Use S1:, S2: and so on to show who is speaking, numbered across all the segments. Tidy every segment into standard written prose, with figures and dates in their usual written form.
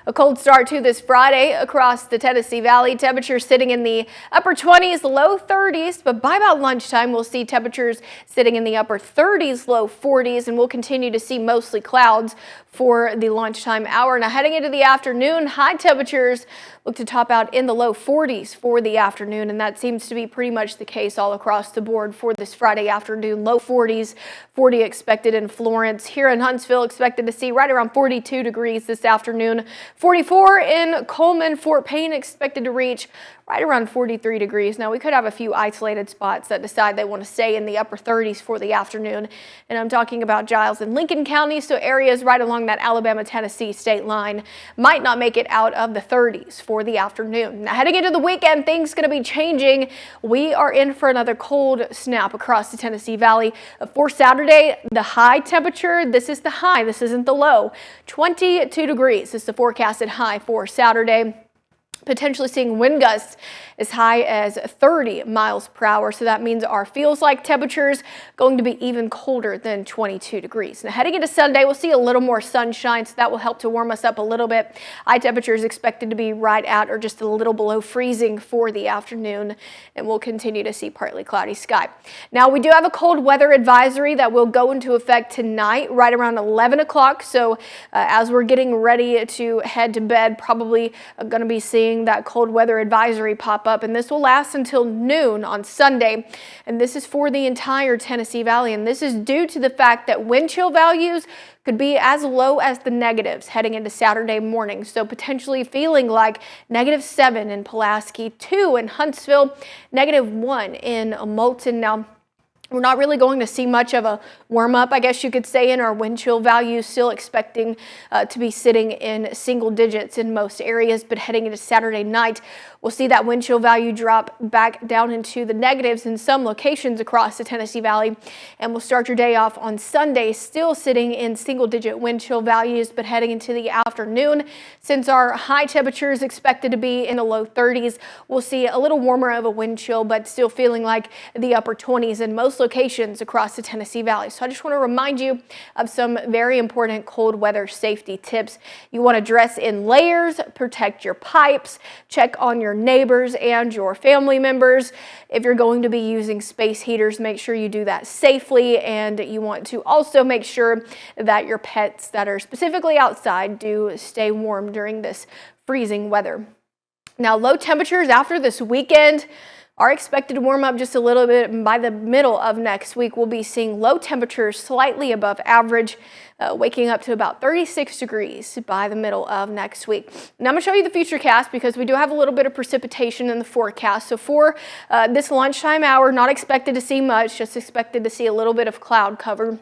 S1: A cold start to this Friday across the Tennessee Valley. Temperatures sitting in the upper 20s, low 30s, but by about lunchtime we'll see temperatures sitting in the upper 30s, low 40s, and we'll continue to see mostly clouds for the lunchtime hour. Now heading into the afternoon, high temperatures look to top out in the low 40s for the afternoon, and that seems to be pretty much the case all across the board for this Friday afternoon. Low 40s, 40 expected in Florence. Here in Huntsville, expected to see right around 42 degrees this afternoon. 44 in Coleman. Fort Payne expected to reach right around 43 degrees. Now we could have a few isolated spots that decide they want to stay in the upper 30s for the afternoon. And I'm talking about Giles and Lincoln counties, so areas right along that Alabama-Tennessee state line might not make it out of the 30s for the afternoon. Now heading into the weekend, things going to be changing. We are in for another cold snap across the Tennessee Valley. For Saturday, the high temperature, this is the high, this isn't the low. 22 degrees is the forecasted high for Saturday. Potentially seeing wind gusts as high as 30 miles per hour. So that means our feels like temperatures going to be even colder than 22 degrees. Now heading into Sunday, we'll see a little more sunshine, so that will help to warm us up a little bit. High temperatures expected to be right at or just a little below freezing for the afternoon, and we'll continue to see partly cloudy sky. Now we do have a cold weather advisory that will go into effect tonight right around 11 o'clock. So as we're getting ready to head to bed, probably going to be seeing that cold weather advisory pop up, and this will last until noon on Sunday, and this is for the entire Tennessee Valley, and this is due to the fact that wind chill values could be as low as the negatives heading into Saturday morning. So potentially feeling like -7 in Pulaski, 2 in Huntsville, -1 in Moulton. Now we're not really going to see much of a warm up, I guess you could say, in our wind chill values, still expecting to be sitting in single digits in most areas, but heading into Saturday night, we'll see that wind chill value drop back down into the negatives in some locations across the Tennessee Valley, and we'll start your day off on Sunday still sitting in single digit wind chill values, but heading into the afternoon, since our high temperature is expected to be in the low 30s, we'll see a little warmer of a wind chill, but still feeling like the upper 20s in most locations across the Tennessee Valley. So I just want to remind you of some very important cold weather safety tips. You want to dress in layers, protect your pipes, check on your neighbors and your family members. If you're going to be using space heaters, make sure you do that safely, and you want to also make sure that your pets that are specifically outside do stay warm during this freezing weather. Now, low temperatures after this weekend are expected to warm up just a little bit. By the middle of next week, we'll be seeing low temperatures slightly above average, waking up to about 36 degrees by the middle of next week. Now I'm going to show you the futurecast because we do have a little bit of precipitation in the forecast. So for this lunchtime hour, not expected to see much, just expected to see a little bit of cloud cover.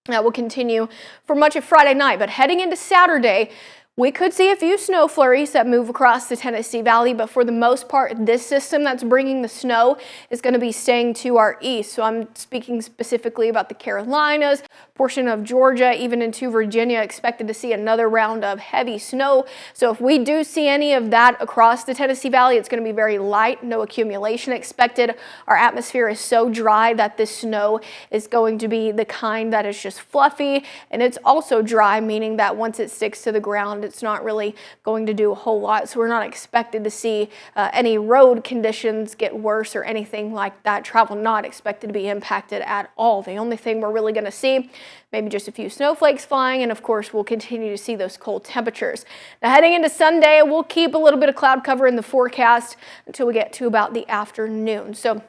S1: That will continue for much of Friday night, but heading into Saturday, we could see a few snow flurries that move across the Tennessee Valley, but for the most part, this system that's bringing the snow is going to be staying to our east. So I'm speaking specifically about the Carolinas, portion of Georgia, even into Virginia, expected to see another round of heavy snow. So if we do see any of that across the Tennessee Valley, it's going to be very light, no accumulation expected. Our atmosphere is so dry that this snow is going to be the kind that is just fluffy, and it's also dry, meaning that once it sticks to the ground, it's not really going to do a whole lot. So we're not expected to see any road conditions get worse or anything like that. Travel not expected to be impacted at all. The only thing we're really going to see, maybe just a few snowflakes flying, and of course we'll continue to see those cold temperatures. Now heading into Sunday, we'll keep a little bit of cloud cover in the forecast until we get to about the afternoon. So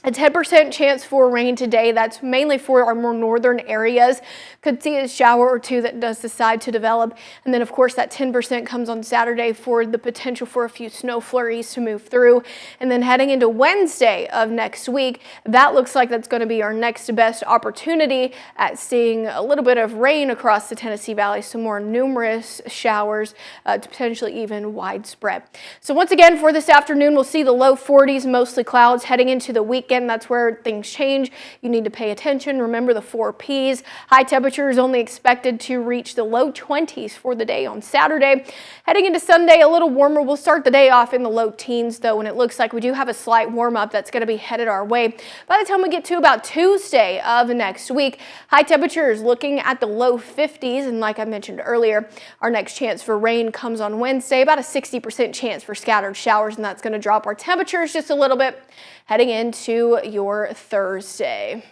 S1: a 10% chance for rain today. That's mainly for our more northern areas. Could see a shower or two that does decide to develop. And then, of course, that 10% comes on Saturday for the potential for a few snow flurries to move through. And then heading into Wednesday of next week, that looks like that's going to be our next best opportunity at seeing a little bit of rain across the Tennessee Valley. Some more numerous showers, potentially even widespread. So once again, for this afternoon, we'll see the low 40s, mostly clouds heading into the weekend. weekend, that's where things change. You need to pay attention. Remember the 4 Ps. High temperatures only expected to reach the low 20s for the day on Saturday. Heading into Sunday, a little warmer. We'll start the day off in the low teens, though, and it looks like we do have a slight warm up that's going to be headed our way by the time we get to about Tuesday of next week. High temperatures looking at the low 50s, and like I mentioned earlier, our next chance for rain comes on Wednesday, about a 60% chance for scattered showers, and that's going to drop our temperatures just a little bit heading into your Thursday.